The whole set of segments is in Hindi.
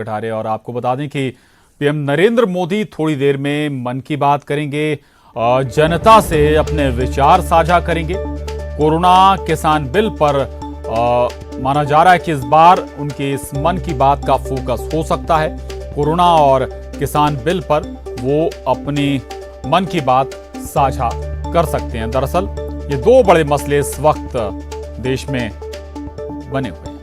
कटारे। और आपको बता दें कि पीएम नरेंद्र मोदी थोड़ी देर में मन की बात करेंगे, जनता से अपने विचार साझा करेंगे। कोरोना किसान बिल पर माना जा रहा है कि इस बार उनके इस मन की बात का फोकस हो सकता है। कोरोना और किसान बिल पर वो अपनी मन की बात साझा कर सकते हैं। दरअसल ये दो बड़े मसले इस वक्त देश में बने हुए हैं।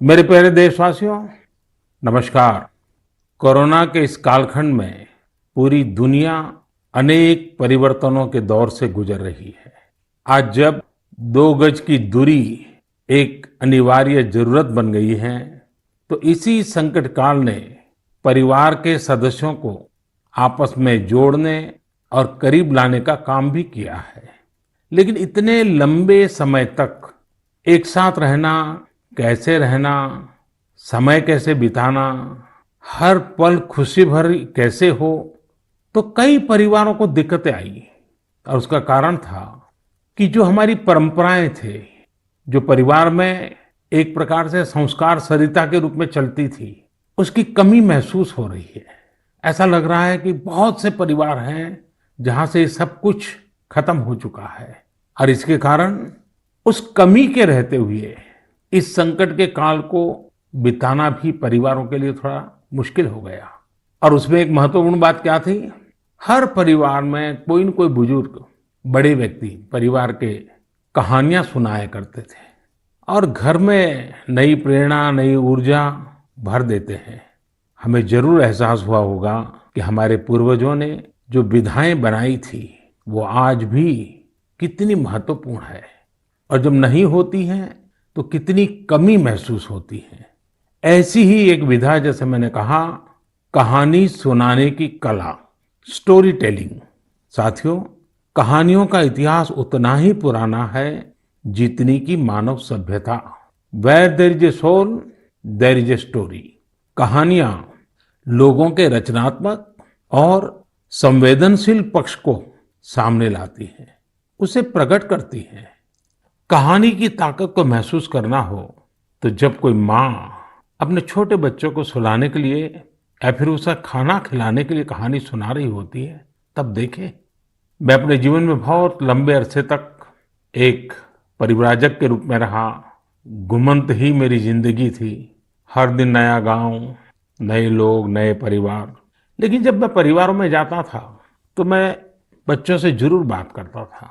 मेरे प्यारे देशवासियों, नमस्कार। कोरोना के इस कालखंड में पूरी दुनिया अनेक परिवर्तनों के दौर से गुजर रही है। आज जब 2 गज की दूरी एक अनिवार्य जरूरत बन गई है, तो इसी संकट काल ने परिवार के सदस्यों को आपस में जोड़ने और करीब लाने का काम भी किया है। लेकिन इतने लंबे समय तक एक साथ रहना, कैसे रहना, समय कैसे बिताना, हर पल खुशी भरी कैसे हो, तो कई परिवारों को दिक्कतें आई। और उसका कारण था कि जो हमारी परंपराएं थे, जो परिवार में एक प्रकार से संस्कार सरिता के रूप में चलती थी, उसकी कमी महसूस हो रही है। ऐसा लग रहा है कि बहुत से परिवार हैं जहां से सब कुछ खत्म हो चुका है, और इसके कारण उस कमी के रहते हुए इस संकट के काल को बिताना भी परिवारों के लिए थोड़ा मुश्किल हो गया। और उसमें एक महत्वपूर्ण बात क्या थी? हर परिवार में कोई न कोई बुजुर्ग, बड़े व्यक्ति परिवार के कहानियां सुनाया करते थे और घर में नई प्रेरणा, नई ऊर्जा भर देते हैं। हमें जरूर एहसास हुआ होगा कि हमारे पूर्वजों ने जो विधाएं बनाई थी वो आज भी कितनी महत्वपूर्ण है, और जब नहीं होती हैं तो कितनी कमी महसूस होती है। ऐसी ही एक विधा, जैसे मैंने कहा, कहानी सुनाने की कला, स्टोरी टेलिंग। साथियों, कहानियों का इतिहास उतना ही पुराना है जितनी की मानव सभ्यता। Where there is a soul there is a story. कहानियां लोगों के रचनात्मक और संवेदनशील पक्ष को सामने लाती हैं, उसे प्रकट करती हैं। कहानी की ताकत को महसूस करना हो तो जब कोई माँ अपने छोटे बच्चों को सुलाने के लिए या फिर उसे खाना खिलाने के लिए कहानी सुना रही होती है, तब देखें। मैं अपने जीवन में बहुत लंबे अरसे तक एक परिव्राजक के रूप में रहा। घुमंत ही मेरी जिंदगी थी। हर दिन नया गांव, नए लोग, नए परिवार। लेकिन जब मैं परिवारों में जाता था तो मैं बच्चों से जरूर बात करता था,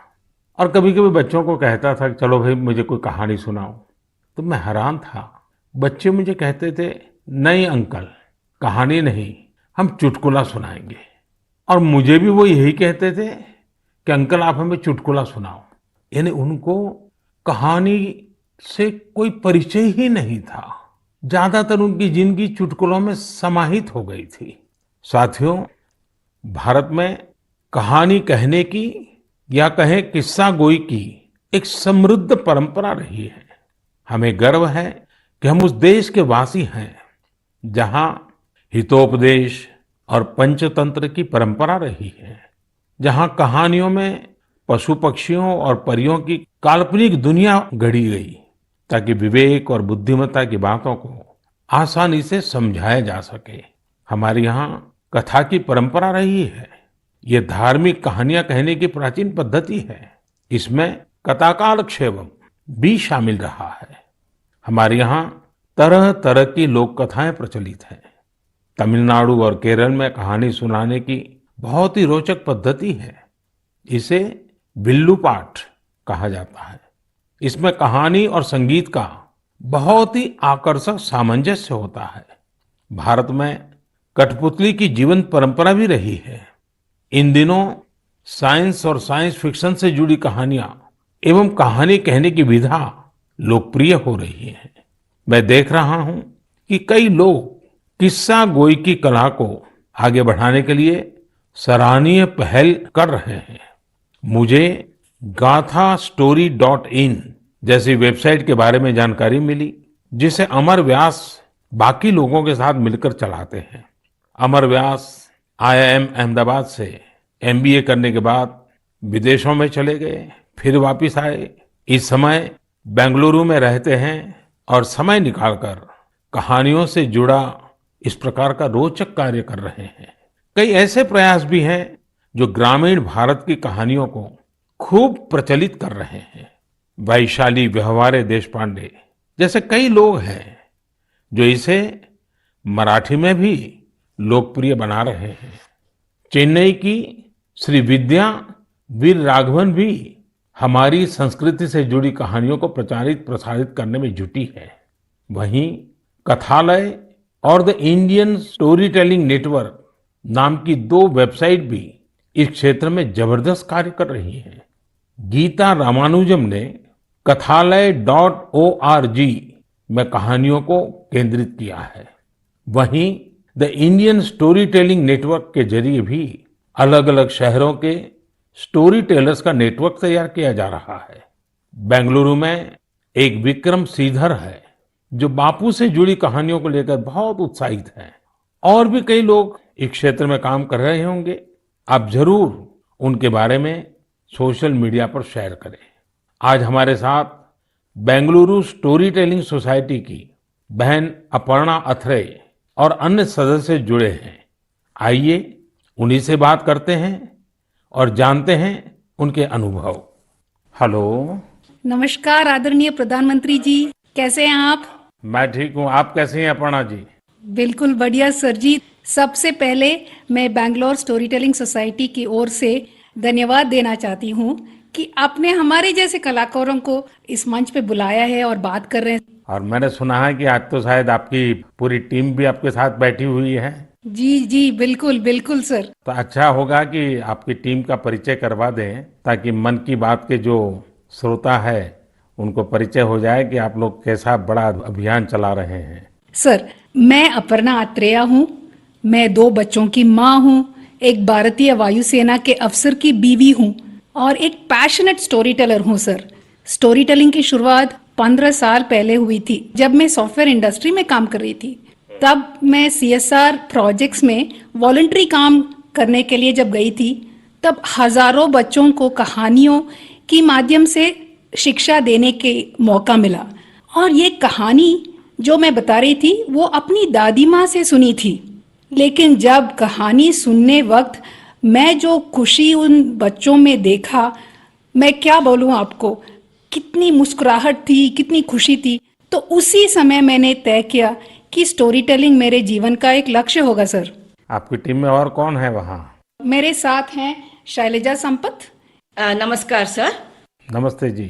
और कभी कभी बच्चों को कहता था कि चलो भाई मुझे कोई कहानी सुनाओ। तो मैं हैरान था। बच्चे मुझे कहते थे, नहीं अंकल, कहानी नहीं, हम चुटकुला सुनाएंगे। और मुझे भी वो यही कहते थे कि अंकल आप हमें चुटकुला सुनाओ। यानी उनको कहानी से कोई परिचय ही नहीं था। ज्यादातर उनकी जिंदगी चुटकुलों में समाहित हो गई थी। साथियों, भारत में कहानी कहने की या कहें किस्सा गोई की एक समृद्ध परंपरा रही है। हमें गर्व है कि हम उस देश के वासी हैं जहां हितोपदेश और पंचतंत्र की परंपरा रही है, जहां कहानियों में पशु पक्षियों और परियों की काल्पनिक दुनिया गढ़ी गई ताकि विवेक और बुद्धिमत्ता की बातों को आसानी से समझाया जा सके। हमारे यहाँ कथा की परंपरा रही है। ये धार्मिक कहानियां कहने की प्राचीन पद्धति है। इसमें कथाकालक्षेपम भी शामिल रहा है। हमारे यहाँ तरह तरह की लोक कथाएं प्रचलित हैं। तमिलनाडु और केरल में कहानी सुनाने की बहुत ही रोचक पद्धति है। इसे विल्लू पाठ कहा जाता है। इसमें कहानी और संगीत का बहुत ही आकर्षक सामंजस्य होता है। भारत में कठपुतली की जीवंत परंपरा भी रही है। इन दिनों साइंस और साइंस फिक्शन से जुड़ी कहानियां एवं कहानी कहने की विधा लोकप्रिय हो रही है। मैं देख रहा हूं कि कई लोग किस्सा गोई की कला को आगे बढ़ाने के लिए सराहनीय पहल कर रहे हैं। मुझे gaathastory.in जैसी वेबसाइट के बारे में जानकारी मिली, जिसे अमर व्यास बाकी लोगों के साथ मिलकर चलाते हैं। अमर व्यास IIM अहमदाबाद से MBA करने के बाद विदेशों में चले गए, फिर वापस आए। इस समय बेंगलुरु में रहते हैं और समय निकालकर कहानियों से जुड़ा इस प्रकार का रोचक कार्य कर रहे हैं। कई ऐसे प्रयास भी हैं जो ग्रामीण भारत की कहानियों को खूब प्रचलित कर रहे हैं। वैशाली व्यवहारे देशपांडे जैसे कई लोग हैं जो इसे मराठी में भी लोकप्रिय बना रहे हैं। चेन्नई की श्री विद्या वीर राघवन भी हमारी संस्कृति से जुड़ी कहानियों को प्रचारित प्रसारित करने में जुटी है। वहीं कथालय और the Indian story telling network नाम की 2 वेबसाइट भी इस क्षेत्र में जबरदस्त कार्य कर रही हैं। गीता रामानुजम ने kathalaya.org में कहानियों को केंद्रित किया है। वहीं the Indian story telling network के जरिए भी अलग अलग शहरों के स्टोरी टेलर्स का नेटवर्क तैयार किया जा रहा है। बेंगलुरु में एक विक्रम श्रीधर है जो बापू से जुड़ी कहानियों को लेकर बहुत उत्साहित हैं। और भी कई लोग इस क्षेत्र में काम कर रहे होंगे। आप जरूर उनके बारे में सोशल मीडिया पर शेयर करें। आज हमारे साथ बेंगलुरु स्टोरी टेलिंग सोसाइटी की बहन अपर्णा अथरे और अन्य सदस्य जुड़े हैं। आइए उन्हीं से बात करते हैं और जानते हैं उनके अनुभव। हेलो। नमस्कार आदरणीय प्रधानमंत्री जी, कैसे हैं आप? मैं ठीक हूँ, आप कैसे हैं अपर्णा जी? बिल्कुल बढ़िया सर जी। सबसे पहले मैं बैंगलोर स्टोरी टेलिंग सोसाइटी की ओर से धन्यवाद देना चाहती हूँ कि आपने हमारे जैसे कलाकारों को इस मंच पे बुलाया है और बात कर रहे हैं। और मैंने सुना है कि आज तो शायद आपकी पूरी टीम भी आपके साथ बैठी हुई है। जी जी बिल्कुल बिल्कुल सर। तो अच्छा होगा कि आपकी टीम का परिचय करवा दें ताकि मन की बात के जो श्रोता है उनको परिचय हो जाए कि आप लोग कैसा बड़ा अभियान चला रहे हैं। सर, मैं अपर्णा अत्रेया हूँ। मैं 2 बच्चों की माँ हूँ, एक भारतीय वायुसेना के अफसर की बीवी हूँ और एक पैशनेट स्टोरी टेलर हूँ सर। स्टोरी टेलिंग की शुरुआत 15 साल पहले हुई थी जब मैं सॉफ्टवेयर इंडस्ट्री में काम कर रही थी। तब मैं CSR प्रोजेक्ट्स में वॉलंटरी काम करने के लिए जब गई थी तब हजारों बच्चों को कहानियों की माध्यम से शिक्षा देने के मौका मिला। और ये कहानी जो मैं बता रही थी वो अपनी दादी माँ से सुनी थी। लेकिन जब कहानी सुनने वक्त मैं जो खुशी उन बच्चों में देखा, मैं क्या बोलूँ आपको, कितनी मुस्कुराहट थी, कितनी खुशी थी। तो उसी समय मैंने तय किया कि स्टोरी टेलिंग मेरे जीवन का एक लक्ष्य होगा सर। आपकी टीम में और कौन है वहाँ? मेरे साथ हैं शैलजा संपत। नमस्कार सर। नमस्ते जी।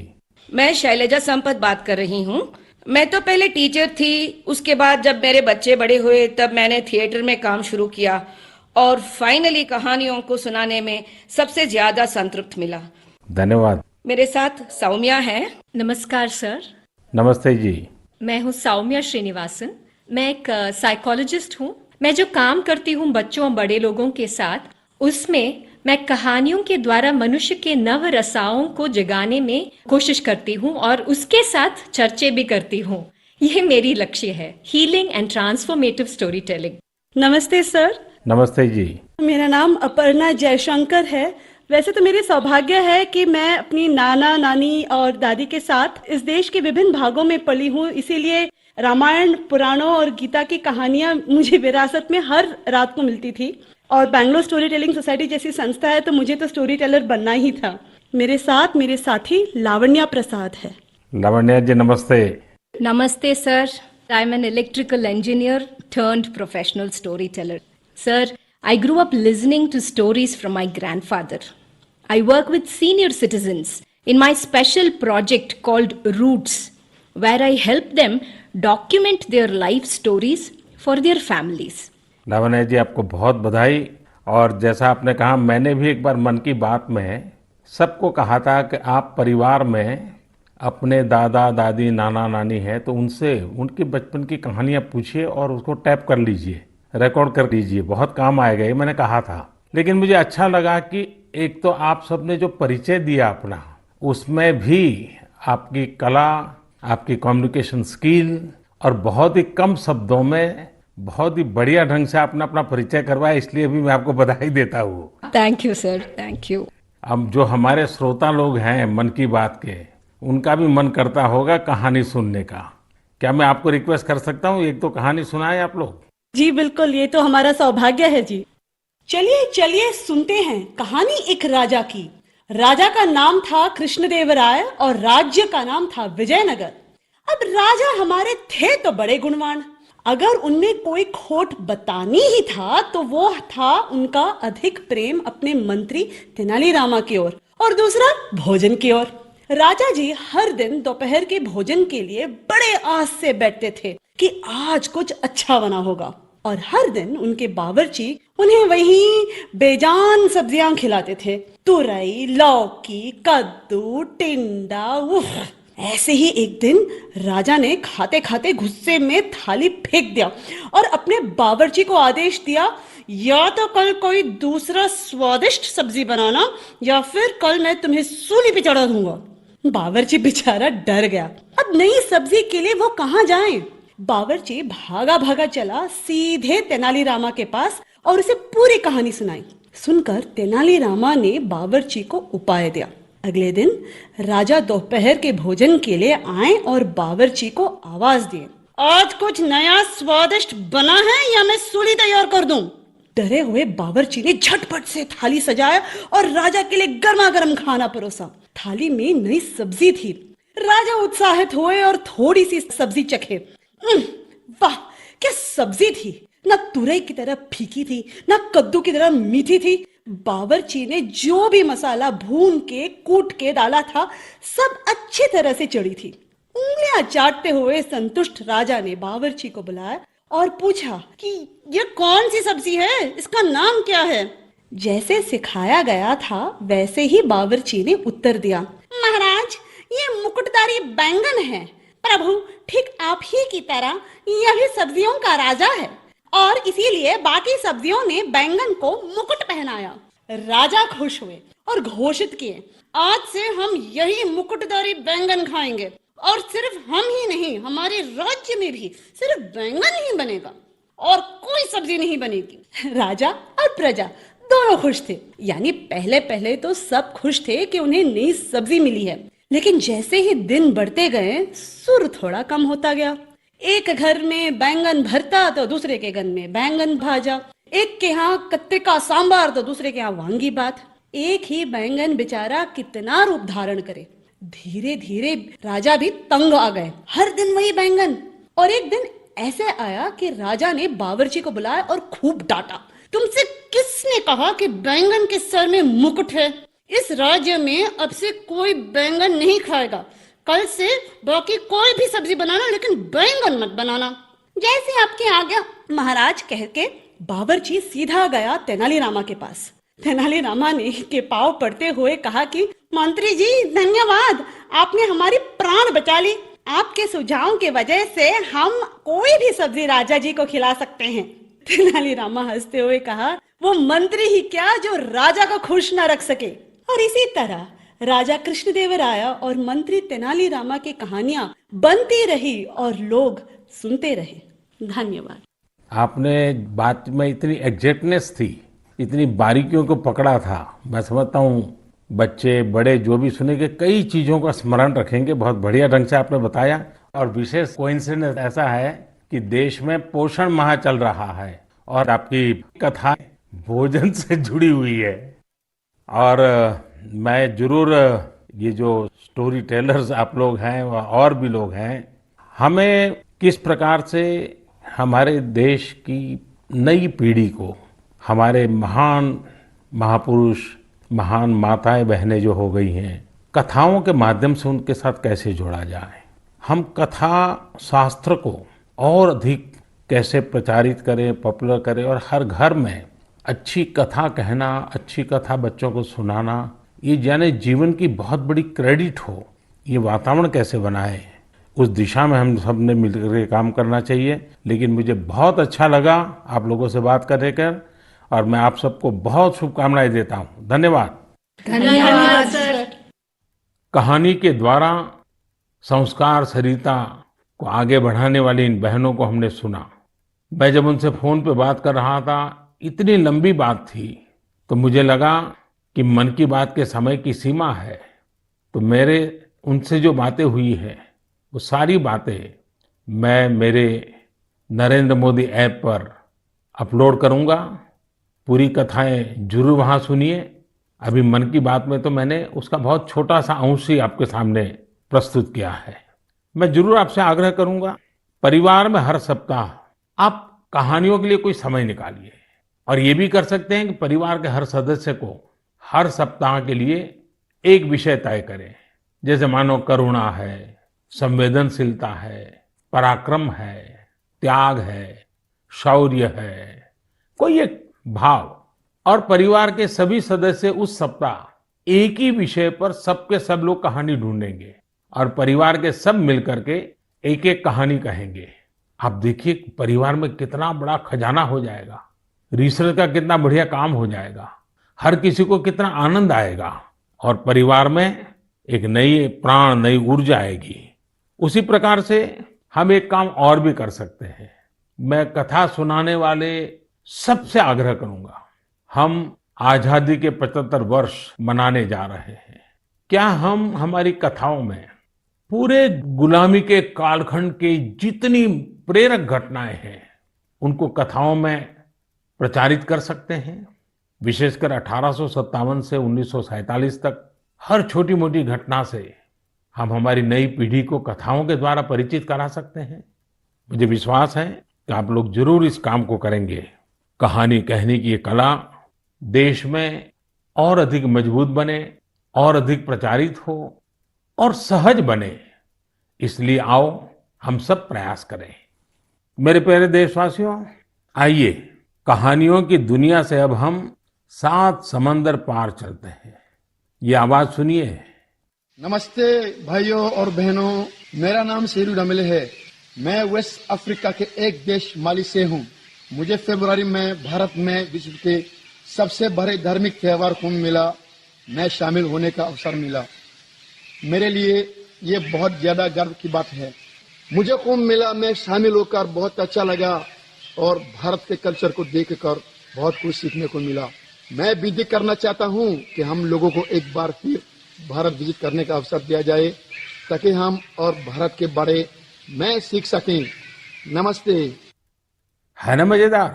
मैं शैलजा संपत बात कर रही हूँ। मैं तो पहले टीचर थी, उसके बाद जब मेरे बच्चे बड़े हुए तब मैंने थिएटर में काम शुरू किया और फाइनली कहानियों को सुनाने में सबसे ज्यादा संतृप्त मिला। धन्यवाद। मेरे साथ सौम्या है। नमस्कार सर। नमस्ते जी। मैं हूँ सौम्या श्रीनिवासन। मैं एक साइकोलॉजिस्ट हूँ। मैं जो काम करती हूँ बच्चों और बड़े लोगों के साथ, उसमें मैं कहानियों के द्वारा मनुष्य के नव रसाओं को जगाने में कोशिश करती हूँ और उसके साथ चर्चे भी करती हूँ। ये मेरी लक्ष्य है, healing and transformative story telling. नमस्ते सर। नमस्ते जी। मेरा नाम अपर्णा जयशंकर है। वैसे तो मेरे सौभाग्य है कि मैं अपनी नाना नानी और दादी के साथ इस देश के विभिन्न भागों में पली हूँ, इसीलिए रामायण, पुराणों और गीता की कहानियां मुझे विरासत में हर रात को मिलती थी। और बैंगलोर स्टोरी टेलिंग सोसाइटी जैसी संस्था है तो मुझे तो स्टोरी टेलर बनना ही था। मेरे साथ मेरे साथी लावण्या प्रसाद है। लावण्या जी नमस्ते। नमस्ते sir. I am an electrical engineer turned professional storyteller. Sir, I grew up listening to stories from my grandfather. I work with senior citizens in my special project called Roots, where I help them document their life stories for their families. Lavanya ji आपको बहुत बधाई। और जैसा आपने कहा, मैंने भी एक बार मन की बात में सबको कहा था कि आप परिवार में अपने दादा दादी नाना नानी हैं तो उनसे उनके बचपन की कहानियां पूछिए और उसको टैप कर लीजिए, रिकॉर्ड कर लीजिए, बहुत काम आएगा, ये मैंने कहा था। लेकिन मुझे अच्छा लगा कि एक तो आप सबने जो परिचय दिया अपना, उसमें भी आपकी कला, आपकी कम्युनिकेशन स्किल और बहुत ही कम शब्दों में बहुत ही बढ़िया ढंग से आपने अपना परिचय करवाया, इसलिए भी मैं आपको बधाई देता हूँ। Thank you sir, thank you. अब जो हमारे श्रोता लोग हैं मन की बात के, उनका भी मन करता होगा कहानी सुनने का। क्या मैं आपको रिक्वेस्ट कर सकता हूँ, एक तो कहानी सुनाएं आप लोग? जी बिल्कुल, ये तो हमारा सौभाग्य है जी। चलिए चलिए सुनते हैं कहानी एक राजा की। राजा का नाम था कृष्णदेवराय और राज्य का नाम था विजयनगर। अब राजा हमारे थे तो बड़े गुणवान, अगर उनमें कोई खोट बतानी ही था तो वो था उनका अधिक प्रेम अपने मंत्री तेनालीरामा की ओर और दूसरा भोजन की ओर। राजा जी हर दिन दोपहर के भोजन के लिए बड़े आस से बैठते थे कि आज कुछ अच्छा बना होगा, और हर दिन उनके बावर्ची उन्हें वही बेजान सब्जियां खिलाते थे। तुरई, लौकी, कद्दू, टिंडा, उफ। ऐसे ही एक दिन राजा ने खाते खाते गुस्से में थाली फेंक दिया और अपने बावर्ची को आदेश दिया, या तो कल कोई दूसरा स्वादिष्ट सब्जी बनाना या फिर कल मैं तुम्हें सूली पे चढ़ा दूंगा। बावर्ची बेचारा डर गया। अब नई सब्जी के लिए वो कहाँ जाए? बावर्ची भागा भागा चला सीधे तेनालीरामा के पास और उसे पूरी कहानी सुनाई। सुनकर तेनालीरामा ने बावर्ची को उपाय दिया। अगले दिन राजा दोपहर के भोजन के लिए आए और बावर्ची को आवाज दिए, आज कुछ नया स्वादिष्ट बना है या मैं सूली तैयार कर दूं? डरे हुए बावर्ची ने झटपट से थाली सजाया और राजा के लिए गर्मा गर्म खाना परोसा। थाली में नई सब्जी थी। राजा उत्साहित हुए और थोड़ी सी सब्जी चखे। वाह, क्या सब्जी थी! न तुरई की तरह फीकी थी, न कद्दू की तरह मीठी थी। बावर्ची ने जो भी मसाला भून के कूट के डाला था सब अच्छी तरह से चढ़ी थी। उंगलियां चाटते हुए संतुष्ट राजा ने बावर्ची को बुलाया और पूछा कि यह कौन सी सब्जी है, इसका नाम क्या है? जैसे सिखाया गया था वैसे ही बावर्ची ने उत्तर दिया, महाराज ये मुकुटधारी बैंगन है। प्रभु, ठीक आप ही की तरह यह भी सब्जियों का राजा है और इसीलिए बाकी सब्जियों ने बैंगन को मुकुट पहनाया। राजा खुश हुए और घोषित किए, आज से हम यही मुकुटधारी बैंगन खाएंगे और सिर्फ हम ही नहीं, हमारे राज्य में भी सिर्फ बैंगन ही बनेगा और कोई सब्जी नहीं बनेगी। राजा और प्रजा दोनों खुश थे। यानी पहले पहले तो सब खुश थे कि उन्हें नई सब्जी मिली है, लेकिन जैसे ही दिन बढ़ते गए सुर थोड़ा कम होता गया। एक घर में बैंगन भरता तो दूसरे के घर में बैंगन भाजा, एक के यहाँ कत्ते का सांबार तो दूसरे के यहाँ वांगी बात। एक ही बैंगन बेचारा कितना रूप धारण करे। धीरे धीरे राजा भी तंग आ गए, हर दिन वही बैंगन। और एक दिन ऐसे आया कि राजा ने बावर्ची को बुलाया और खूब डांटा, तुमसे किसने कहा कि बैंगन के सर में मुकुट है? इस राज्य में अब से कोई बैंगन नहीं खाएगा। कल से बाकी कोई भी सब्जी बनाना, लेकिन बैंगन मत बनाना। जैसे आपकी आज्ञा महाराज, कह के बावर्ची सीधा गया तेनालीरामा के पास। तेनालीरामा ने के पांव पड़ते हुए कहा कि मंत्री जी धन्यवाद, आपने हमारी प्राण बचा ली। आपके सुझाव की वजह से हम कोई भी सब्जी राजा जी को खिला सकते हैं। तेनालीरामा हंसते हुए कहा, वो मंत्री ही क्या जो राजा को खुश न रख सके। और इसी तरह राजा कृष्णदेवराय और मंत्री तेनालीरामा की कहानियां बनती रही और लोग सुनते रहे। धन्यवाद। आपने बात में इतनी एग्जैक्टनेस थी, इतनी बारीकियों को पकड़ा था। मैं समझता हूँ बच्चे बड़े जो भी सुनेंगे कई चीजों का स्मरण रखेंगे। बहुत बढ़िया ढंग से आपने बताया। और विशेष कोइंसिडेंस ऐसा है कि देश में पोषण माह चल रहा है और आपकी कथा भोजन से जुड़ी हुई है। और मैं जरूर ये जो स्टोरी टेलर्स आप लोग हैं और भी लोग हैं, हमें किस प्रकार से हमारे देश की नई पीढ़ी को हमारे महान महापुरुष, महान माताएं बहनें जो हो गई हैं, कथाओं के माध्यम से उनके साथ कैसे जोड़ा जाए। हम कथा शास्त्र को और अधिक कैसे प्रचारित करें, पॉपुलर करें और हर घर में अच्छी कथा कहना, अच्छी कथा बच्चों को सुनाना, ये जाने जीवन की बहुत बड़ी क्रेडिट हो। ये वातावरण कैसे बनाए, उस दिशा में हम सब ने मिलकर काम करना चाहिए। लेकिन मुझे बहुत अच्छा लगा आप लोगों से बात करने कर और मैं आप सबको बहुत शुभकामनाएं देता हूँ। धन्यवाद। धन्यवाद सर। कहानी के द्वारा संस्कार सरिता को आगे बढ़ाने वाली इन बहनों को हमने सुना। मैं जब उनसे फोन पे बात कर रहा था, इतनी लंबी बात थी, तो मुझे लगा कि मन की बात के समय की सीमा है, तो मेरे उनसे जो बातें हुई है वो सारी बातें मैं मेरे नरेंद्र मोदी ऐप पर अपलोड करूंगा। पूरी कथाएं जरूर वहां सुनिए। अभी मन की बात में तो मैंने उसका बहुत छोटा सा अंश ही आपके सामने प्रस्तुत किया है। मैं जरूर आपसे आग्रह करूंगा, परिवार में हर सप्ताह आप कहानियों के लिए कोई समय निकालिए और ये भी कर सकते हैं कि परिवार के हर सदस्य को हर सप्ताह के लिए एक विषय तय करें। जैसे मानो करुणा है, संवेदनशीलता है, पराक्रम है, त्याग है, शौर्य है, कोई एक भाव, और परिवार के सभी सदस्य उस सप्ताह एक ही विषय पर सबके सब लोग कहानी ढूंढेंगे और परिवार के सब मिलकर के एक एक कहानी कहेंगे। आप देखिए परिवार में कितना बड़ा खजाना हो जाएगा, रिसर्च का कितना बढ़िया काम हो जाएगा, हर किसी को कितना आनंद आएगा और परिवार में एक नई प्राण, नई ऊर्जा आएगी। उसी प्रकार से हम एक काम और भी कर सकते हैं। मैं कथा सुनाने वाले सबसे आग्रह करूंगा, हम आजादी के 75 वर्ष मनाने जा रहे हैं। क्या हम हमारी कथाओं में पूरे गुलामी के कालखंड की जितनी प्रेरक घटनाएं हैं उनको कथाओं में प्रचारित कर सकते हैं? विशेषकर 1857 से 1947 तक हर छोटी मोटी घटना से हम हमारी नई पीढ़ी को कथाओं के द्वारा परिचित करा सकते हैं। मुझे विश्वास है कि आप लोग जरूर इस काम को करेंगे। कहानी कहने की ये कला देश में और अधिक मजबूत बने, और अधिक प्रचारित हो और सहज बने, इसलिए आओ हम सब प्रयास करें। मेरे प्यारे देशवासियों, आइए कहानियों की दुनिया से अब हम 7 समंदर पार चलते हैं। ये आवाज सुनिए। नमस्ते भाइयों और बहनों, मेरा नाम शेरू डमले है। मैं वेस्ट अफ्रीका के एक देश माली से हूँ। मुझे फरवरी में भारत में विश्व के सबसे बड़े धार्मिक त्योहार कुंभ मेला में शामिल होने का अवसर मिला। मेरे लिए ये बहुत ज्यादा गर्व की बात है। मुझे कुंभ मेला में शामिल होकर बहुत अच्छा लगा और भारत के कल्चर को देखकर बहुत कुछ सीखने को मिला। मैं विनती करना चाहता हूँ कि हम लोगों को एक बार फिर भारत विजिट करने का अवसर दिया जाए ताकि हम और भारत के बारे में सीख सकें। नमस्ते। है ना मजेदार?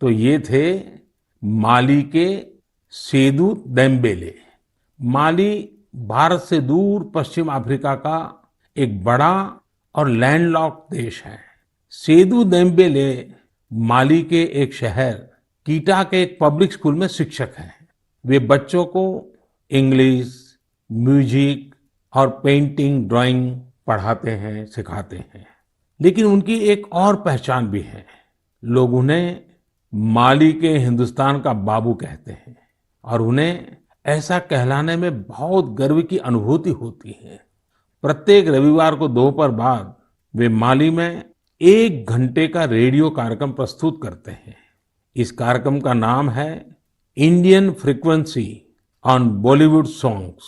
तो ये थे माली के सेदू देम्बेले। माली भारत से दूर पश्चिम अफ्रीका का एक बड़ा और लैंडलॉक्ड देश है। सेदू देम्बेले माली के एक शहर कीटा के एक पब्लिक स्कूल में शिक्षक हैं। वे बच्चों को इंग्लिश, म्यूजिक और पेंटिंग, ड्राइंग पढ़ाते हैं, सिखाते हैं। लेकिन उनकी एक और पहचान भी है। लोग उन्हें माली के हिंदुस्तान का बाबू कहते हैं और उन्हें ऐसा कहलाने में बहुत गर्व की अनुभूति होती है। प्रत्येक रविवार को दोपहर बाद वे माली में 1 घंटे का रेडियो कार्यक्रम प्रस्तुत करते हैं। इस कार्यक्रम का नाम है Indian frequency on Bollywood songs.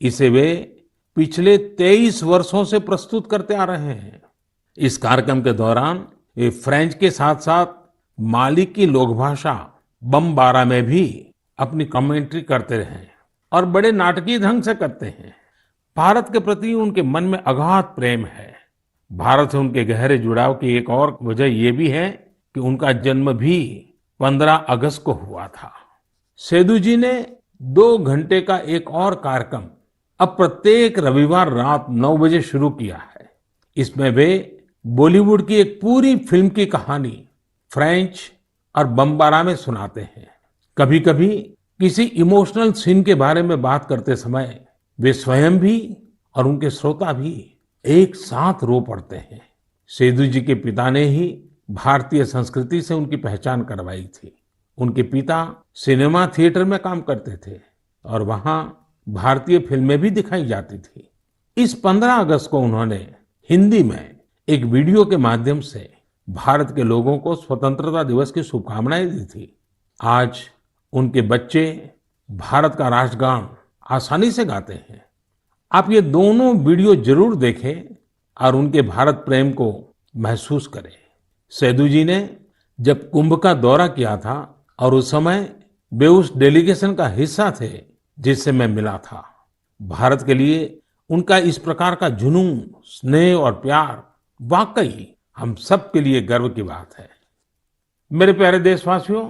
इसे वे पिछले 23 वर्षों से प्रस्तुत करते आ रहे हैं। इस कार्यक्रम के दौरान वे फ्रेंच के साथ साथ माली की लोकभाषा बमबारा में भी अपनी कमेंट्री करते रहे और बड़े नाटकीय ढंग से करते हैं। भारत के प्रति उनके मन में अगाध प्रेम है। भारत से उनके गहरे जुड़ाव की एक और वजह ये भी है कि उनका जन्म भी 15 अगस्त को हुआ था। सेदू जी ने 2 घंटे का एक और कार्यक्रम अब प्रत्येक रविवार रात 9 बजे शुरू किया है। इसमें वे बॉलीवुड की एक पूरी फिल्म की कहानी फ्रेंच और बमबारा में सुनाते हैं। कभी कभी किसी इमोशनल सीन के बारे में बात करते समय वे स्वयं भी और उनके श्रोता भी एक साथ रो पड़ते हैं। सेदू जी के पिता ने ही भारतीय संस्कृति से उनकी पहचान करवाई थी। उनके पिता सिनेमा थिएटर में काम करते थे और वहां भारतीय फिल्में भी दिखाई जाती थी। इस 15 अगस्त को उन्होंने हिंदी में एक वीडियो के माध्यम से भारत के लोगों को स्वतंत्रता दिवस की शुभकामनाएं दी थी। आज उनके बच्चे भारत का राष्ट्रगान आसानी से गाते हैं। आप ये दोनों वीडियो जरूर देखें और उनके भारत प्रेम को महसूस करें। सेदू जी ने जब कुंभ का दौरा किया था और उस समय वे उस डेलीगेशन का हिस्सा थे जिससे मैं मिला था। भारत के लिए उनका इस प्रकार का जुनून, स्नेह और प्यार वाकई हम सब के लिए गर्व की बात है। मेरे प्यारे देशवासियों,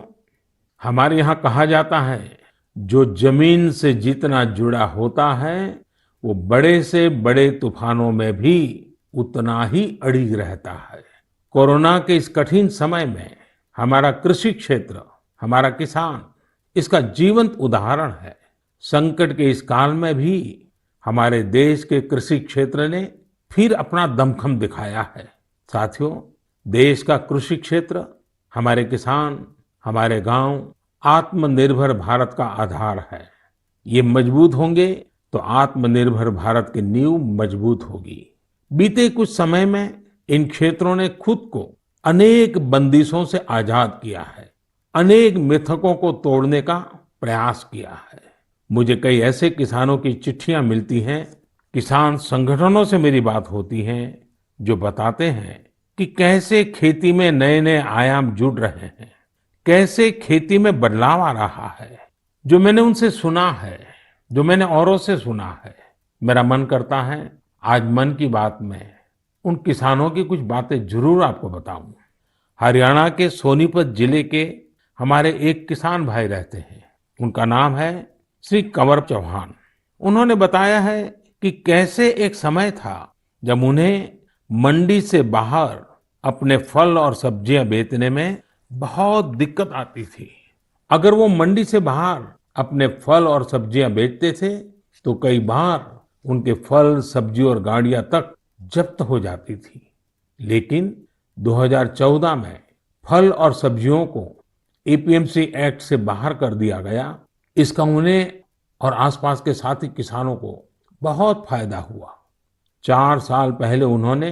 हमारे यहाँ कहा जाता है, जो जमीन से जितना जुड़ा होता है वो बड़े से बड़े तूफानों में भी उतना ही अड़िग रहता है। कोरोना के इस कठिन समय में हमारा कृषि क्षेत्र, हमारा किसान इसका जीवंत उदाहरण है। संकट के इस काल में भी हमारे देश के कृषि क्षेत्र ने फिर अपना दमखम दिखाया है। साथियों, देश का कृषि क्षेत्र, हमारे किसान, हमारे गांव आत्मनिर्भर भारत का आधार है। ये मजबूत होंगे तो आत्मनिर्भर भारत की नींव मजबूत होगी। बीते कुछ समय में इन क्षेत्रों ने खुद को अनेक बंदिशों से आजाद किया है, अनेक मिथकों को तोड़ने का प्रयास किया है। मुझे कई ऐसे किसानों की चिट्ठियां मिलती हैं, किसान संगठनों से मेरी बात होती है, जो बताते हैं कि कैसे खेती में नए नए आयाम जुड़ रहे हैं, कैसे खेती में बदलाव आ रहा है। जो मैंने उनसे सुना है, जो मैंने औरों से सुना है, मेरा मन करता है आज मन की बात में उन किसानों की कुछ बातें जरूर आपको बताऊं। हरियाणा के सोनीपत जिले के हमारे एक किसान भाई रहते हैं, उनका नाम है श्री कंवर चौहान। उन्होंने बताया है कि कैसे एक समय था जब उन्हें मंडी से बाहर अपने फल और सब्जियां बेचने में बहुत दिक्कत आती थी। अगर वो मंडी से बाहर अपने फल और सब्जियां बेचते थे तो कई बार उनके फल, सब्जी और गाड़ियां तक जब्त हो जाती थी। लेकिन 2014 में फल और सब्जियों को एपीएमसी एक्ट से बाहर कर दिया गया। इसका उन्हें और आसपास के साथी किसानों को बहुत फायदा हुआ। 4 साल पहले उन्होंने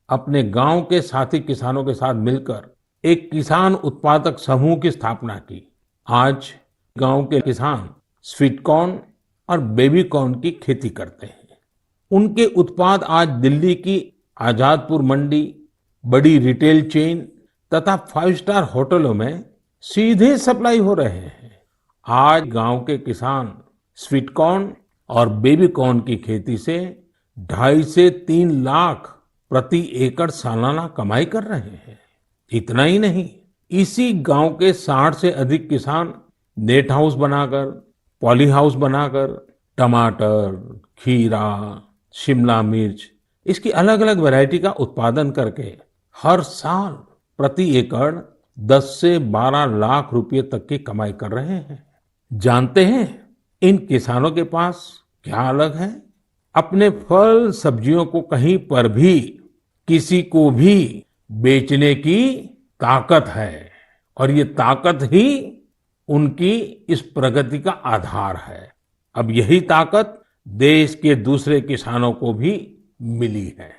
अपने गांव के साथी किसानों के साथ मिलकर एक किसान उत्पादक समूह की स्थापना की। आज गांव के किसान स्वीट कॉर्न और बेबी कॉर्न की खेती करते हैं। उनके उत्पाद आज दिल्ली की आजादपुर मंडी, बड़ी रिटेल चेन तथा 5 स्टार होटलों में सीधे सप्लाई हो रहे हैं। आज गांव के किसान स्वीट कॉर्न और बेबी कॉर्न की खेती से 2.5 से 3 लाख प्रति एकड़ सालाना कमाई कर रहे हैं। इतना ही नहीं, इसी गांव के 60 से अधिक किसान नेट हाउस बनाकर, पॉली हाउस बनाकर टमाटर, खीरा, शिमला मिर्च, इसकी अलग अलग वैरायटी का उत्पादन करके हर साल प्रति एकड़ 10 से 12 लाख रुपए तक की कमाई कर रहे हैं। जानते हैं इन किसानों के पास क्या अलग है? अपने फल सब्जियों को कहीं पर भी किसी को भी बेचने की ताकत है, और ये ताकत ही उनकी इस प्रगति का आधार है। अब यही ताकत देश के दूसरे किसानों को भी मिली है।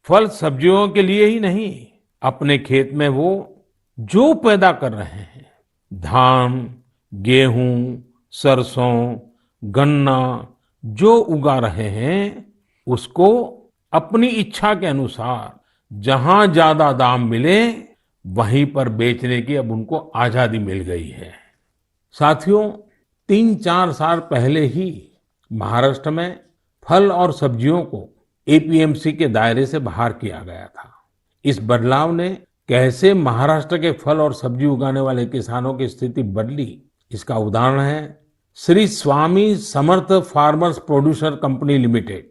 फल सब्जियों के लिए ही नहीं, अपने खेत में वो जो पैदा कर रहे हैं, धान, गेहूं, सरसों, गन्ना जो उगा रहे हैं, उसको अपनी इच्छा के अनुसार जहां ज्यादा दाम मिले वहीं पर बेचने की अब उनको आजादी मिल गई है। साथियों, 3-4 साल पहले ही महाराष्ट्र में फल और सब्जियों को एपीएमसी के दायरे से बाहर किया गया था। इस बदलाव ने कैसे महाराष्ट्र के फल और सब्जी उगाने वाले किसानों की स्थिति बदली, इसका उदाहरण है Shri Swami Samarth farmers producer company limited.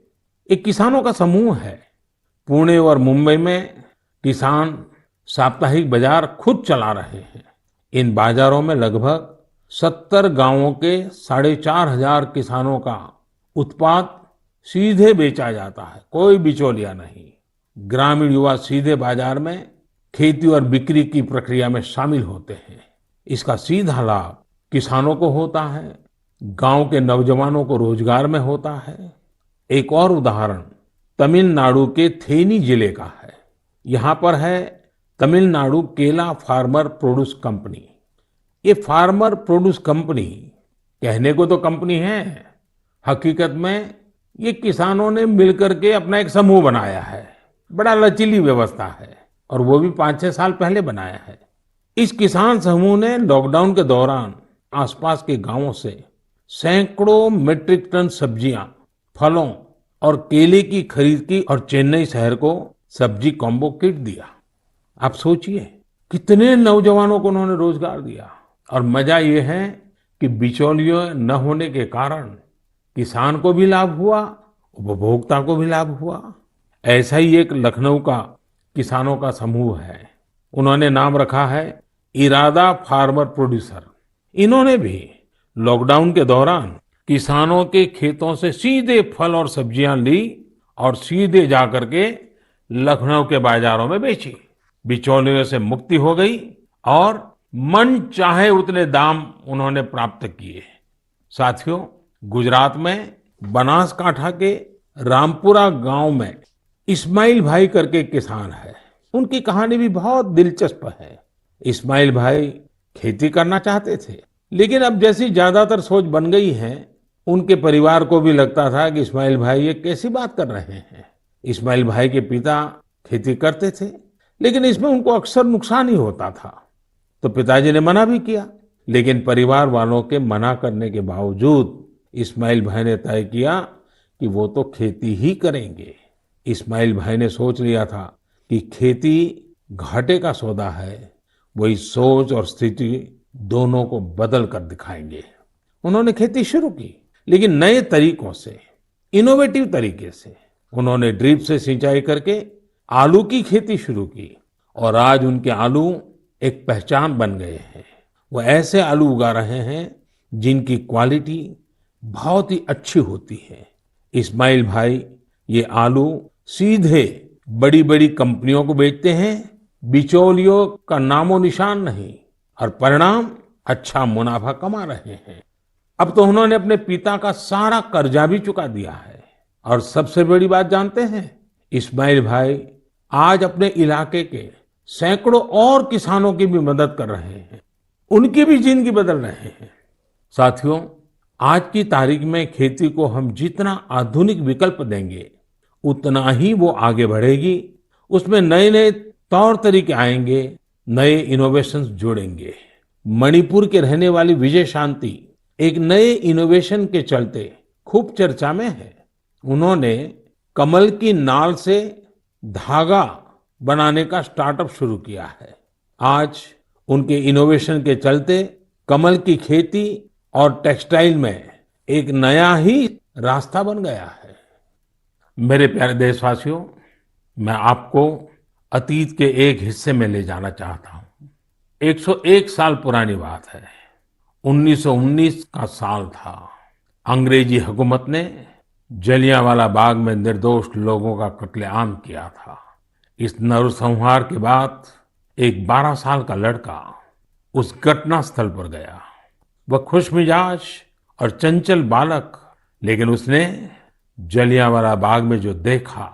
एक किसानों का समूह है। पुणे और मुंबई में किसान साप्ताहिक बाजार खुद चला रहे हैं। इन बाजारों में लगभग 70 गांवों के 4,500 किसानों का उत्पाद सीधे बेचा जाता है, कोई बिचौलिया नहीं। ग्रामीण युवा सीधे बाजार में खेती और बिक्री की प्रक्रिया में शामिल होते हैं। इसका सीधा लाभ किसानों को होता है, गांव के नौजवानों को रोजगार में होता है। एक और उदाहरण तमिलनाडु के थेनी जिले का है। यहाँ पर है तमिलनाडु केला फार्मर प्रोड्यूस कंपनी। ये फार्मर प्रोड्यूस कंपनी कहने को तो कंपनी है, हकीकत में ये किसानों ने मिलकर के अपना एक समूह बनाया है। बड़ा लचीली व्यवस्था है और वो भी 5-6 साल पहले बनाया है। इस किसान समूह ने लॉकडाउन के दौरान आसपास के गांवों से सैकड़ों मीट्रिक टन सब्जियां, फलों और केले की खरीद की और चेन्नई शहर को सब्जी कॉम्बो किट दिया। आप सोचिए कितने नौजवानों को उन्होंने रोजगार दिया। और मजा ये है कि बिचौलियों न होने के कारण किसान को भी लाभ हुआ, उपभोक्ता को भी लाभ हुआ। ऐसा ही एक लखनऊ का किसानों का समूह है, उन्होंने नाम रखा है इरादा फार्मर प्रोड्यूसर। इन्होंने भी लॉकडाउन के दौरान किसानों के खेतों से सीधे फल और सब्जियां ली और सीधे जाकर के लखनऊ के बाजारों में बेची। बिचौलियों से मुक्ति हो गई और मन चाहे उतने दाम उन्होंने प्राप्त किए। साथियों, गुजरात में बनासकांठा के रामपुरा गांव में इस्माइल भाई करके एक किसान है। उनकी कहानी भी बहुत दिलचस्प है। इस्माइल भाई खेती करना चाहते थे, लेकिन अब जैसी ज्यादातर सोच बन गई है, उनके परिवार को भी लगता था कि इस्माइल भाई ये कैसी बात कर रहे हैं। इस्माइल भाई के पिता खेती करते थे, लेकिन इसमें उनको अक्सर नुकसान ही होता था। तो पिताजी ने मना भी किया, लेकिन परिवार वालों के मना करने के बावजूद इस्माइल भाई ने तय किया कि वो तो खेती ही करेंगे। इस्माइल भाई ने सोच लिया था कि खेती घाटे का सौदा है। वही सोच और स्थिति दोनों को बदल कर दिखाएंगे। उन्होंने खेती शुरू की, लेकिन नए तरीकों से, इनोवेटिव तरीके से। उन्होंने ड्रिप से सिंचाई करके आलू की खेती शुरू की और आज उनके आलू एक पहचान बन गए हैं। वो ऐसे आलू उगा रहे हैं जिनकी क्वालिटी बहुत ही अच्छी होती है। इस्माइल भाई ये आलू सीधे बड़ी बड़ी कंपनियों को बेचते हैं, बिचौलियों का नामो निशान नहीं, और परिणाम अच्छा मुनाफा कमा रहे हैं। अब तो उन्होंने अपने पिता का सारा कर्जा भी चुका दिया है। और सबसे बड़ी बात जानते हैं, इस्माइल भाई आज अपने इलाके के सैकड़ों और किसानों की भी मदद कर रहे हैं, उनकी भी जिंदगी बदल रहे हैं। साथियों, आज की तारीख में खेती को हम जितना आधुनिक विकल्प देंगे, उतना ही वो आगे बढ़ेगी। उसमें नए नए तौर तरीके आएंगे, नए इनोवेशंस जुड़ेंगे। मणिपुर के रहने वाली विजय शांति एक नए इनोवेशन के चलते खूब चर्चा में है। उन्होंने कमल की नाल से धागा बनाने का स्टार्टअप शुरू किया है। आज उनके इनोवेशन के चलते कमल की खेती और टेक्सटाइल में एक नया ही रास्ता बन गया है। मेरे प्यारे देशवासियों, मैं आपको अतीत के एक हिस्से में ले जाना चाहता हूँ। 101 साल पुरानी बात है। 1919 का साल था। अंग्रेजी हुकूमत ने जलियांवाला बाग में निर्दोष लोगों का कत्लेआम किया था। इस नरसंहार के बाद एक 12 साल का लड़का उस घटना स्थल पर गया। वह खुशमिजाज और चंचल बालक, लेकिन उसने जलियांवाला बाग में जो देखा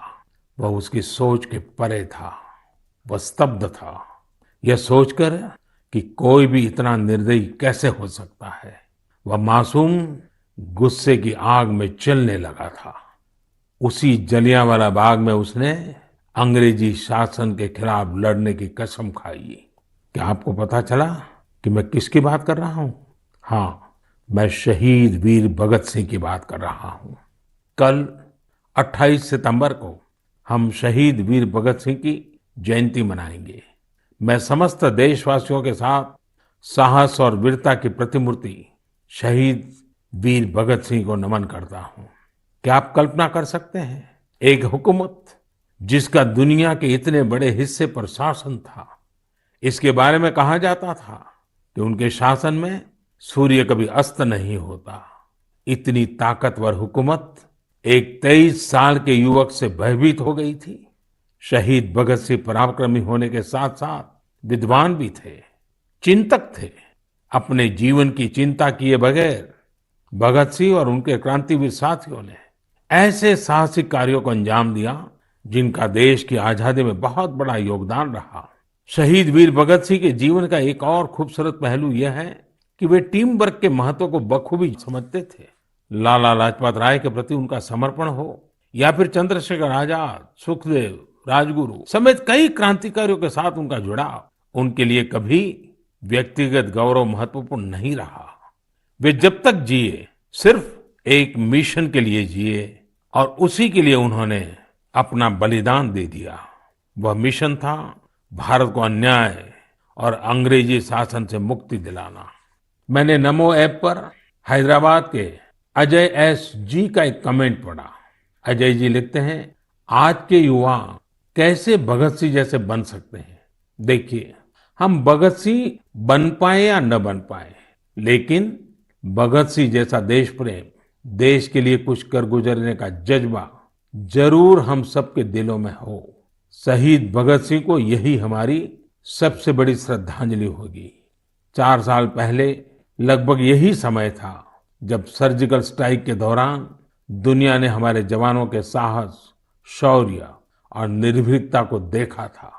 वह उसकी सोच के परे था। वह स्तब्ध था, यह सोचकर कि कोई भी इतना निर्दयी कैसे हो सकता है। वह मासूम गुस्से की आग में जलने लगा था। उसी जलियांवाला बाग में उसने अंग्रेजी शासन के खिलाफ लड़ने की कसम खाई। क्या आपको पता चला कि मैं किसकी बात कर रहा हूं? हाँ, मैं शहीद वीर भगत सिंह की बात कर रहा हूं। कल 28 सितंबर को हम शहीद वीर भगत सिंह की जयंती मनाएंगे। मैं समस्त देशवासियों के साथ साहस और वीरता की प्रतिमूर्ति शहीद वीर भगत सिंह को नमन करता हूं। क्या आप कल्पना कर सकते हैं, एक हुकूमत जिसका दुनिया के इतने बड़े हिस्से पर शासन था, इसके बारे में कहा जाता था कि उनके शासन में सूर्य कभी अस्त नहीं होता। इतनी ताकतवर हुकूमत एक 23 साल के युवक से भयभीत हो गई थी। शहीद भगत सिंह पराक्रमी होने के साथ साथ विद्वान भी थे, चिंतक थे। अपने जीवन की चिंता किए बगैर भगत सिंह और उनके क्रांतिवीर साथियों ने ऐसे साहसिक कार्यों को अंजाम दिया जिनका देश की आजादी में बहुत बड़ा योगदान रहा। शहीद वीर भगत सिंह के जीवन का एक और खूबसूरत पहलू यह है कि वे टीम वर्क के महत्व को बखूबी समझते थे। लाला लाजपत राय के प्रति उनका समर्पण हो या फिर चंद्रशेखर आजाद, सुखदेव, राजगुरु समेत कई क्रांतिकारियों के साथ उनका जुड़ाव उनके लिए कभी व्यक्तिगत गौरव महत्वपूर्ण नहीं रहा। वे जब तक जिए सिर्फ एक मिशन के लिए जिए और उसी के लिए उन्होंने अपना बलिदान दे दिया। वह मिशन था भारत को अन्याय और अंग्रेजी शासन से मुक्ति दिलाना। मैंने नमो ऐप पर हैदराबाद के अजय एस जी का एक कमेंट पढ़ा। अजय जी लिखते हैं, आज के युवा कैसे भगत सिंह जैसे बन सकते हैं। देखिए, हम भगत सिंह बन पाए या न बन पाए, लेकिन भगत सिंह जैसा देश प्रेम, देश के लिए कुछ कर गुजरने का जज्बा जरूर हम सबके दिलों में हो। शहीद भगत सिंह को यही हमारी सबसे बड़ी श्रद्धांजलि होगी। 4 साल पहले लगभग यही समय था जब सर्जिकल स्ट्राइक के दौरान दुनिया ने हमारे जवानों के साहस, शौर्य और निर्भीकता को देखा था।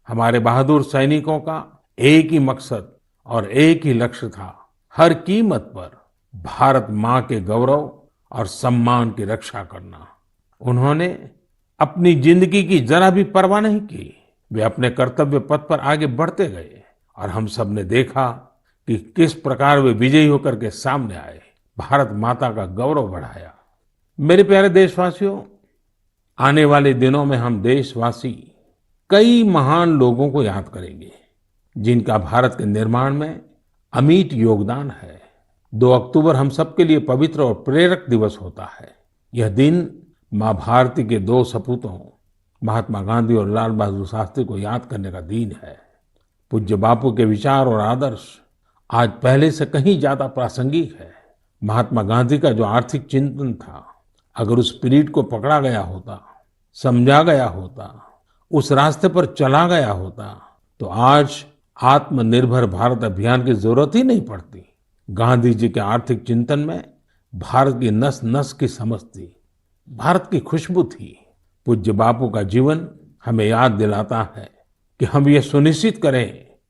हमारे बहादुर सैनिकों का एक ही मकसद और एक ही लक्ष्य था, हर कीमत पर भारत मां के गौरव और सम्मान की रक्षा करना। उन्होंने अपनी जिंदगी की जरा भी परवाह नहीं की। वे अपने कर्तव्य पथ पर आगे बढ़ते गए और हम सब ने देखा कि किस प्रकार वे विजयी होकर के सामने आए, भारत माता का गौरव बढ़ाया। मेरे प्यारे देशवासियों, आने वाले दिनों में हम देशवासी कई महान लोगों को याद करेंगे जिनका भारत के निर्माण में अमिट योगदान है। 2 अक्टूबर हम सबके लिए पवित्र और प्रेरक दिवस होता है। यह दिन माँ भारती के 2 सपूतों महात्मा गांधी और लाल बहादुर शास्त्री को याद करने का दिन है। पूज्य बापू के विचार और आदर्श आज पहले से कहीं ज्यादा प्रासंगिक है। महात्मा गांधी का जो आर्थिक चिंतन था, अगर उस स्पिरिट को पकड़ा गया होता, समझा गया होता, उस रास्ते पर चला गया होता, तो आज आत्मनिर्भर भारत अभियान की जरूरत ही नहीं पड़ती। गांधी जी के आर्थिक चिंतन में भारत की नस नस की समझ थी, भारत की खुशबू थी। पूज्य बापू का जीवन हमें याद दिलाता है कि हम ये सुनिश्चित करें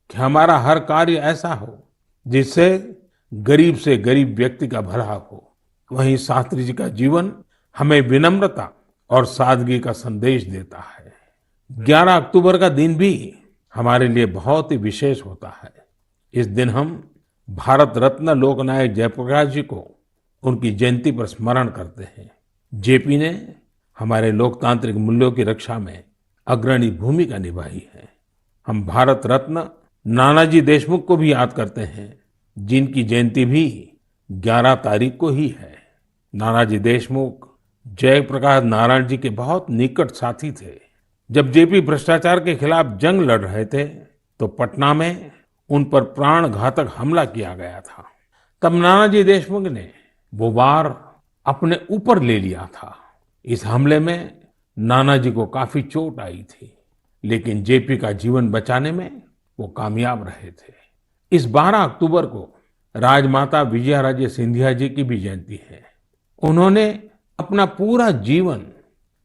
कि हमारा हर कार्य ऐसा हो जिससे गरीब से गरीब व्यक्ति का भला हो। वहीं शास्त्री जी का जीवन हमें विनम्रता और सादगी का संदेश देता है। 11 अक्टूबर का दिन भी हमारे लिए बहुत ही विशेष होता है। इस दिन हम भारत रत्न लोकनायक जयप्रकाश जी को उनकी जयंती पर स्मरण करते हैं। जेपी ने हमारे लोकतांत्रिक मूल्यों की रक्षा में अग्रणी भूमिका निभाई है। हम भारत रत्न नानाजी देशमुख को भी याद करते हैं, जिनकी जयंती भी 11 तारीख को ही है। नानाजी देशमुख जयप्रकाश नारायण जी के बहुत निकट साथी थे। जब जेपी भ्रष्टाचार के खिलाफ जंग लड़ रहे थे तो पटना में उन पर प्राण घातक हमला किया गया था। तब नानाजी देशमुख ने वो वार अपने ऊपर ले लिया था। इस हमले में नानाजी को काफी चोट आई थी, लेकिन जेपी का जीवन बचाने में वो कामयाब रहे थे। इस 12 अक्टूबर को राजमाता विजयाराजे सिंधिया जी की भी जयंती है। उन्होंने अपना पूरा जीवन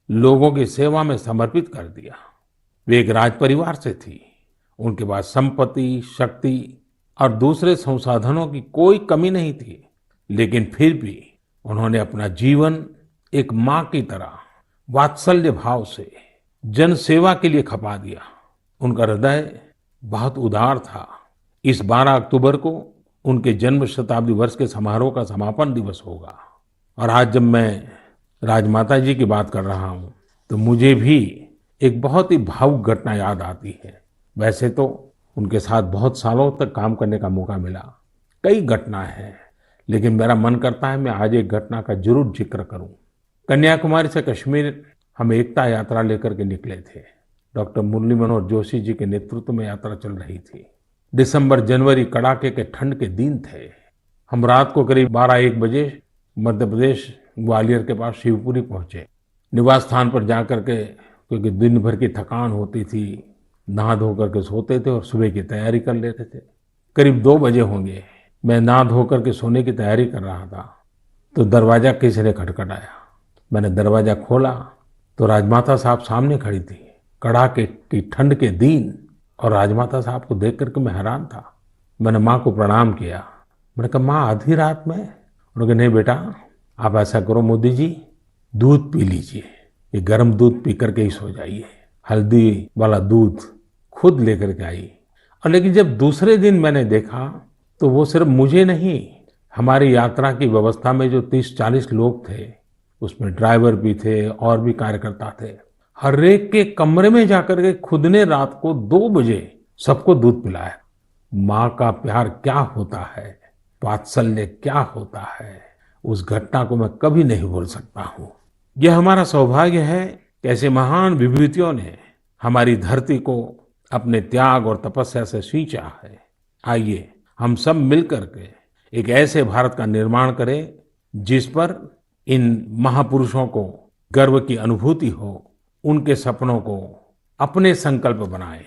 लोगों की सेवा में समर्पित कर दिया। वे एक राज परिवार से थी। उनके पास संपत्ति, शक्ति और दूसरे संसाधनों की कोई कमी नहीं थी, लेकिन फिर भी उन्होंने अपना जीवन एक माँ की तरह वात्सल्य भाव से जन सेवा के लिए खपा दिया। उनका हृदय बहुत उदार था। इस 12 अक्टूबर को उनके जन्म शताब्दी वर्ष के समारोह का समापन दिवस होगा। और आज जब मैं राजमाता जी की बात कर रहा हूँ तो मुझे भी एक बहुत ही भावुक घटना याद आती है। वैसे तो उनके साथ बहुत सालों तक काम करने का मौका मिला, कई घटनाएं हैं, लेकिन मेरा मन करता है मैं आज एक घटना का जरूर जिक्र करूं। कन्याकुमारी से कश्मीर हम एकता यात्रा लेकर के निकले थे। डॉक्टर मुरली मनोहर जोशी जी के नेतृत्व में यात्रा चल रही थी। दिसंबर जनवरी कड़ाके के ठंड के दिन थे। हम रात को करीब 12-1 बजे मध्य प्रदेश ग्वालियर के पास शिवपुरी पहुंचे। निवास स्थान पर जाकर के, क्योंकि दिन भर की थकान होती थी, नहा धो करके सोते थे और सुबह की तैयारी कर लेते थे। करीब 2 बजे होंगे, मैं नहा धो करके सोने की तैयारी कर रहा था तो दरवाजा किसी ने खटखटाया। मैंने दरवाजा खोला तो राजमाता साहब सामने खड़ी थी। कड़ाके की ठंड के दिन और राजमाता साहब को देख करके मैं हैरान था। मैंने माँ को प्रणाम किया। मैंने कहा, माँ आधी रात में? उन्होंने कहा, नहीं बेटा, आप ऐसा करो मोदी जी, दूध पी लीजिए, ये गर्म दूध पी करके ही सो जाइए। हल्दी वाला दूध खुद लेकर के आई। और लेकिन जब दूसरे दिन मैंने देखा तो वो सिर्फ मुझे नहीं, हमारी यात्रा की व्यवस्था में जो 30-40 लोग थे, उसमें ड्राइवर भी थे और भी कार्यकर्ता थे। हर एक के कमरे में जाकर के खुद ने रात को 2 बजे सबको दूध पिलाया। माँ का प्यार क्या होता है, वात्सल्य क्या होता है, उस घटना को मैं कभी नहीं भूल सकता हूँ। यह हमारा सौभाग्य है कि ऐसे महान विभूतियों ने हमारी धरती को अपने त्याग और तपस्या से सींचा है। आइए हम सब मिलकर के एक ऐसे भारत का निर्माण करें जिस पर इन महापुरुषों को गर्व की अनुभूति हो, उनके सपनों को अपने संकल्प बनाएं।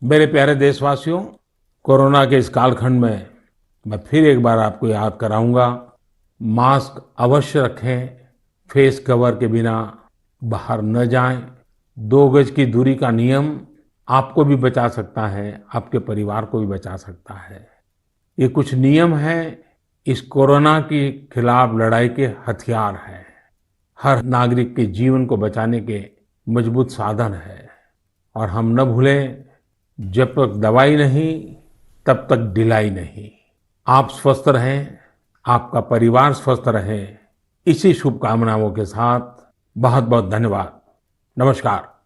मेरे प्यारे देशवासियों, कोरोना के इस कालखंड में मैं फिर एक बार आपको याद कराऊंगा, मास्क अवश्य रखें, फेस कवर के बिना बाहर न जाएं, 2 गज की दूरी का नियम आपको भी बचा सकता है, आपके परिवार को भी बचा सकता है। ये कुछ नियम हैं, इस कोरोना के खिलाफ लड़ाई के हथियार हैं, हर नागरिक के जीवन को बचाने के मजबूत साधन है। और हम न भूलें, जब तक दवाई नहीं तब तक ढिलाई नहीं। आप स्वस्थ रहें, आपका परिवार स्वस्थ रहे, इसी शुभकामनाओं के साथ बहुत बहुत धन्यवाद। नमस्कार।